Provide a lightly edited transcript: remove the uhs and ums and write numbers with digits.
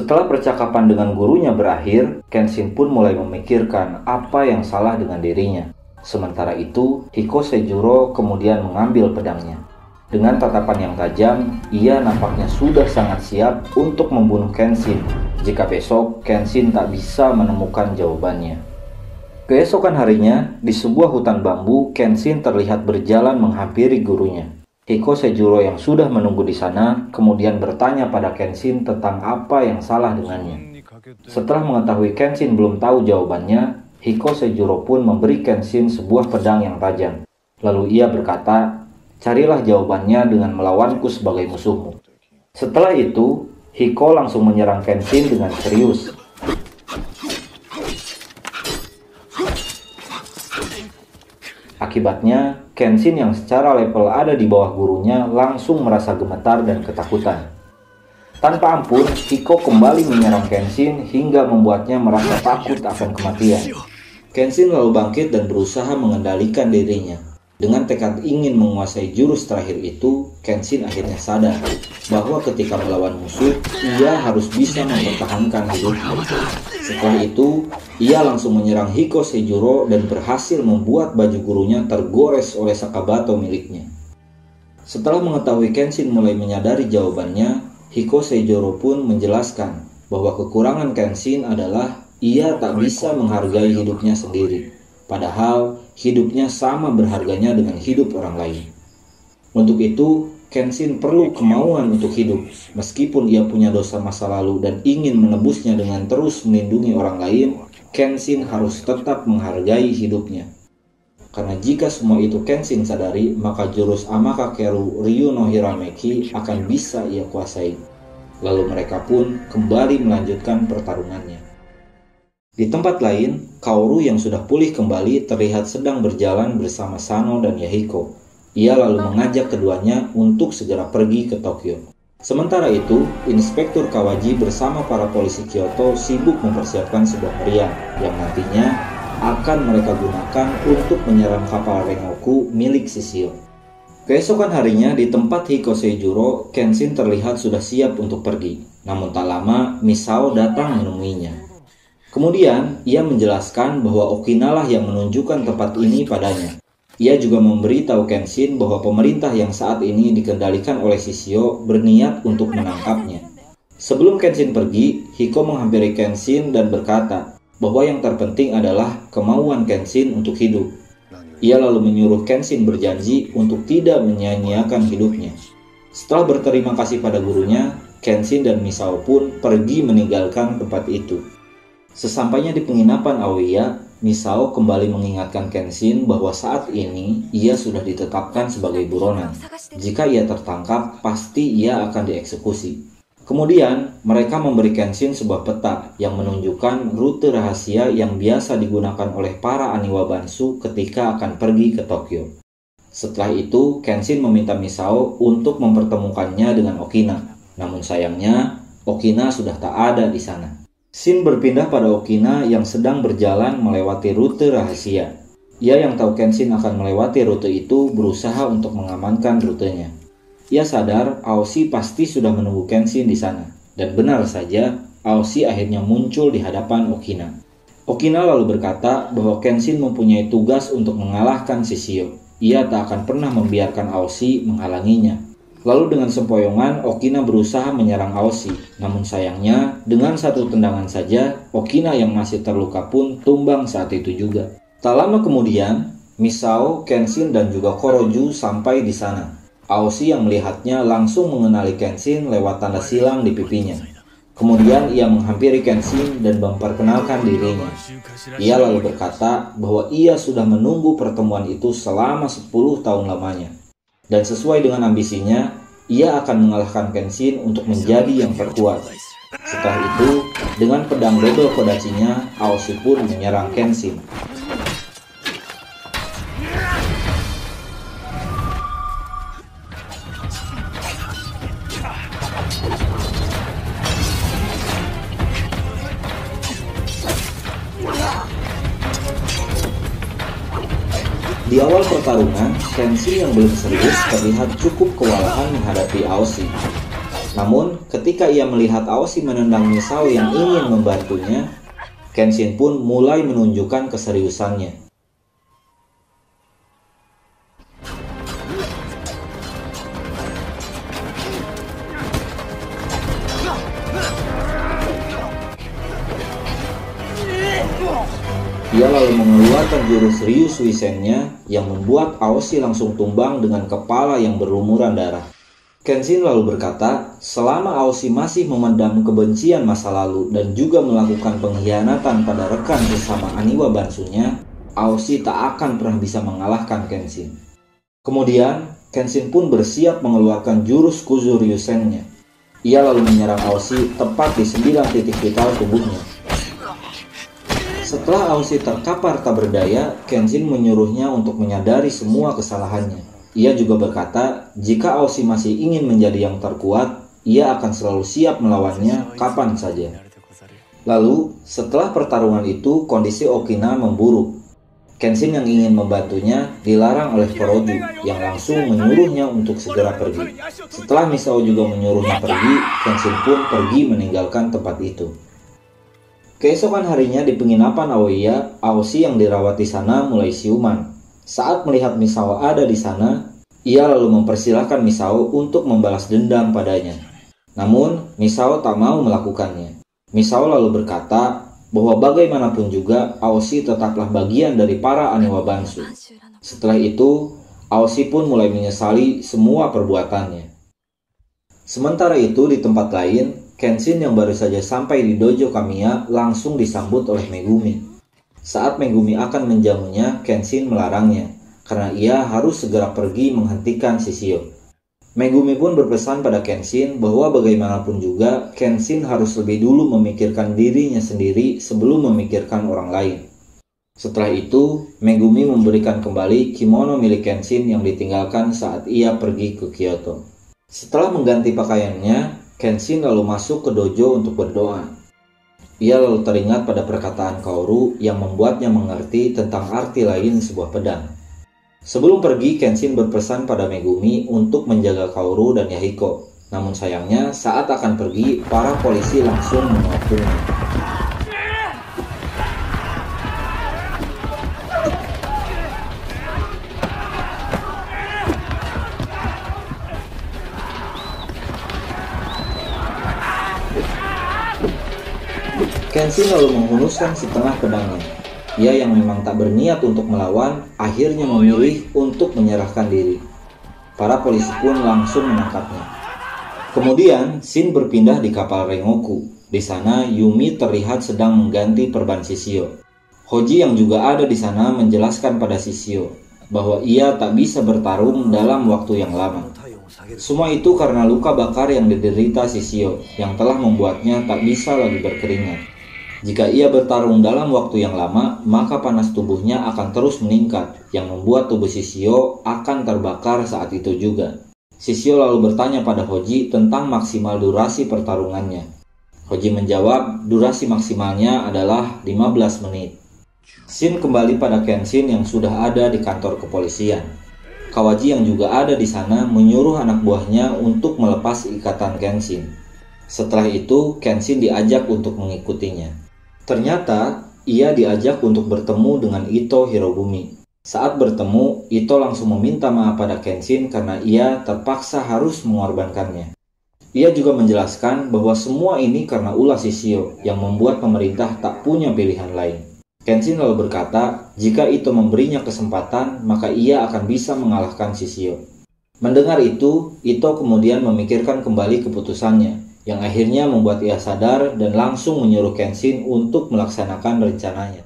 Setelah percakapan dengan gurunya berakhir, Kenshin pun mulai memikirkan apa yang salah dengan dirinya. Sementara itu, Hiko Seijuro kemudian mengambil pedangnya. Dengan tatapan yang tajam, ia nampaknya sudah sangat siap untuk membunuh Kenshin jika besok Kenshin tak bisa menemukan jawabannya. Keesokan harinya, di sebuah hutan bambu, Kenshin terlihat berjalan menghampiri gurunya. Hiko Seijuro yang sudah menunggu di sana kemudian bertanya pada Kenshin tentang apa yang salah dengannya. Setelah mengetahui Kenshin belum tahu jawabannya, Hiko Seijuro pun memberi Kenshin sebuah pedang yang tajam. Lalu ia berkata, "Carilah jawabannya dengan melawanku sebagai musuhmu." Setelah itu, Hiko langsung menyerang Kenshin dengan serius. Akibatnya, Kenshin yang secara level ada di bawah gurunya langsung merasa gemetar dan ketakutan. Tanpa ampun, Hiko kembali menyerang Kenshin hingga membuatnya merasa takut akan kematian. Kenshin lalu bangkit dan berusaha mengendalikan dirinya. Dengan tekad ingin menguasai jurus terakhir itu, Kenshin akhirnya sadar bahwa ketika melawan musuh, ia harus bisa mempertahankan hidupnya. Setelah itu, ia langsung menyerang Hiko Seijuro dan berhasil membuat baju gurunya tergores oleh Sakabato miliknya. Setelah mengetahui Kenshin mulai menyadari jawabannya, Hiko Seijuro pun menjelaskan bahwa kekurangan Kenshin adalah ia tak bisa menghargai hidupnya sendiri. Padahal hidupnya sama berharganya dengan hidup orang lain. Untuk itu, Kenshin perlu kemauan untuk hidup. Meskipun ia punya dosa masa lalu dan ingin menebusnya dengan terus melindungi orang lain, Kenshin harus tetap menghargai hidupnya. Karena jika semua itu Kenshin sadari, maka jurus Amakakeru Ryu no Hirameki akan bisa ia kuasai. Lalu mereka pun kembali melanjutkan pertarungannya. Di tempat lain, Kaoru yang sudah pulih kembali terlihat sedang berjalan bersama Sano dan Yahiko. Ia lalu mengajak keduanya untuk segera pergi ke Tokyo. Sementara itu, Inspektur Kawaji bersama para polisi Kyoto sibuk mempersiapkan sebuah meriam yang nantinya akan mereka gunakan untuk menyerang kapal Rengoku milik Shishio. Keesokan harinya di tempat Hiko Seijuro, Kenshin terlihat sudah siap untuk pergi. Namun tak lama, Misao datang menemuinya. Kemudian, ia menjelaskan bahwa Okina lah yang menunjukkan tempat ini padanya. Ia juga memberitahu Kenshin bahwa pemerintah yang saat ini dikendalikan oleh Shishio berniat untuk menangkapnya. Sebelum Kenshin pergi, Hiko menghampiri Kenshin dan berkata bahwa yang terpenting adalah kemauan Kenshin untuk hidup. Ia lalu menyuruh Kenshin berjanji untuk tidak menyia-nyiakan hidupnya. Setelah berterima kasih pada gurunya, Kenshin dan Misao pun pergi meninggalkan tempat itu. Sesampainya di penginapan Aoya, Misao kembali mengingatkan Kenshin bahwa saat ini ia sudah ditetapkan sebagai buronan. Jika ia tertangkap, pasti ia akan dieksekusi. Kemudian, mereka memberi Kenshin sebuah peta yang menunjukkan rute rahasia yang biasa digunakan oleh para Aniwa Bansu ketika akan pergi ke Tokyo. Setelah itu, Kenshin meminta Misao untuk mempertemukannya dengan Okina. Namun sayangnya, Okina sudah tak ada di sana. Shin berpindah pada Okina yang sedang berjalan melewati rute rahasia. Ia yang tahu Kenshin akan melewati rute itu berusaha untuk mengamankan rutenya. Ia sadar Aoshi pasti sudah menunggu Kenshin di sana. Dan benar saja, Aoshi akhirnya muncul di hadapan Okina. Okina lalu berkata bahwa Kenshin mempunyai tugas untuk mengalahkan Shishio. Ia tak akan pernah membiarkan Aoshi menghalanginya. Lalu dengan sempoyongan, Okina berusaha menyerang Aoshi. Namun sayangnya, dengan satu tendangan saja, Okina yang masih terluka pun tumbang saat itu juga. Tak lama kemudian, Misao, Kenshin, dan juga Koroju sampai di sana. Aoshi yang melihatnya langsung mengenali Kenshin lewat tanda silang di pipinya. Kemudian ia menghampiri Kenshin dan memperkenalkan dirinya. Ia lalu berkata bahwa ia sudah menunggu pertemuan itu selama 10 tahun lamanya. Dan sesuai dengan ambisinya, ia akan mengalahkan Kenshin untuk menjadi yang terkuat. Setelah itu, dengan pedang double kodachinya, Aoshi pun menyerang Kenshin. Di awal pertarungan, Kenshin yang belum serius terlihat cukup kewalahan menghadapi Aoshi. Namun, ketika ia melihat Aoshi menendang Misao yang ingin membantunya, Kenshin pun mulai menunjukkan keseriusannya. Ia lalu mengeluarkan jurus Ryu Suishen-nya yang membuat Aoshi langsung tumbang dengan kepala yang berlumuran darah. Kenshin lalu berkata, selama Aoshi masih memendam kebencian masa lalu dan juga melakukan pengkhianatan pada rekan sesama Aniwa Bansunya, Aoshi tak akan pernah bisa mengalahkan Kenshin. Kemudian, Kenshin pun bersiap mengeluarkan jurus Kuzu Ryusen-nya. Ia lalu menyerang Aoshi tepat di 9 titik vital tubuhnya. Setelah Aoshi terkapar tak berdaya, Kenshin menyuruhnya untuk menyadari semua kesalahannya. Ia juga berkata, jika Aoshi masih ingin menjadi yang terkuat, ia akan selalu siap melawannya kapan saja. Lalu, setelah pertarungan itu, kondisi Okina memburuk. Kenshin yang ingin membantunya dilarang oleh Kuroju, yang langsung menyuruhnya untuk segera pergi. Setelah Misao juga menyuruhnya pergi, Kenshin pun pergi meninggalkan tempat itu. Keesokan harinya di penginapan Aoiya, Aoshi yang dirawat di sana mulai siuman. Saat melihat Misao ada di sana, ia lalu mempersilahkan Misao untuk membalas dendam padanya. Namun, Misao tak mau melakukannya. Misao lalu berkata bahwa bagaimanapun juga Aoshi tetaplah bagian dari para Aniwa Bansu. Setelah itu, Aoshi pun mulai menyesali semua perbuatannya. Sementara itu di tempat lain, Kenshin yang baru saja sampai di dojo Kamiya langsung disambut oleh Megumi. Saat Megumi akan menjamunya, Kenshin melarangnya, karena ia harus segera pergi menghentikan Shishio. Megumi pun berpesan pada Kenshin bahwa bagaimanapun juga, Kenshin harus lebih dulu memikirkan dirinya sendiri sebelum memikirkan orang lain. Setelah itu, Megumi memberikan kembali kimono milik Kenshin yang ditinggalkan saat ia pergi ke Kyoto. Setelah mengganti pakaiannya, Kenshin lalu masuk ke dojo untuk berdoa. Ia lalu teringat pada perkataan Kaoru yang membuatnya mengerti tentang arti lain sebuah pedang. Sebelum pergi, Kenshin berpesan pada Megumi untuk menjaga Kaoru dan Yahiko. Namun sayangnya, saat akan pergi, para polisi langsung mengakuinya. Kenshin lalu menghunuskan setengah pedangnya. Ia yang memang tak berniat untuk melawan, akhirnya memilih untuk menyerahkan diri. Para polisi pun langsung menangkapnya. Kemudian, Shin berpindah di kapal Rengoku. Di sana, Yumi terlihat sedang mengganti perban Shishio. Hoji yang juga ada di sana menjelaskan pada Shishio bahwa ia tak bisa bertarung dalam waktu yang lama. Semua itu karena luka bakar yang diderita Shishio yang telah membuatnya tak bisa lagi berkeringat. Jika ia bertarung dalam waktu yang lama, maka panas tubuhnya akan terus meningkat, yang membuat tubuh Shishio akan terbakar saat itu juga. Shishio lalu bertanya pada Hoji tentang maksimal durasi pertarungannya. Hoji menjawab, durasi maksimalnya adalah 15 menit. Shin kembali pada Kenshin yang sudah ada di kantor kepolisian. Kawaji yang juga ada di sana menyuruh anak buahnya untuk melepas ikatan Kenshin. Setelah itu, Kenshin diajak untuk mengikutinya. Ternyata, ia diajak untuk bertemu dengan Ito Hirobumi. Saat bertemu, Ito langsung meminta maaf pada Kenshin karena ia terpaksa harus mengorbankannya. Ia juga menjelaskan bahwa semua ini karena ulah Shishio yang membuat pemerintah tak punya pilihan lain. Kenshin lalu berkata, jika Ito memberinya kesempatan, maka ia akan bisa mengalahkan Shishio. Mendengar itu, Ito kemudian memikirkan kembali keputusannya, yang akhirnya membuat ia sadar dan langsung menyuruh Kenshin untuk melaksanakan rencananya.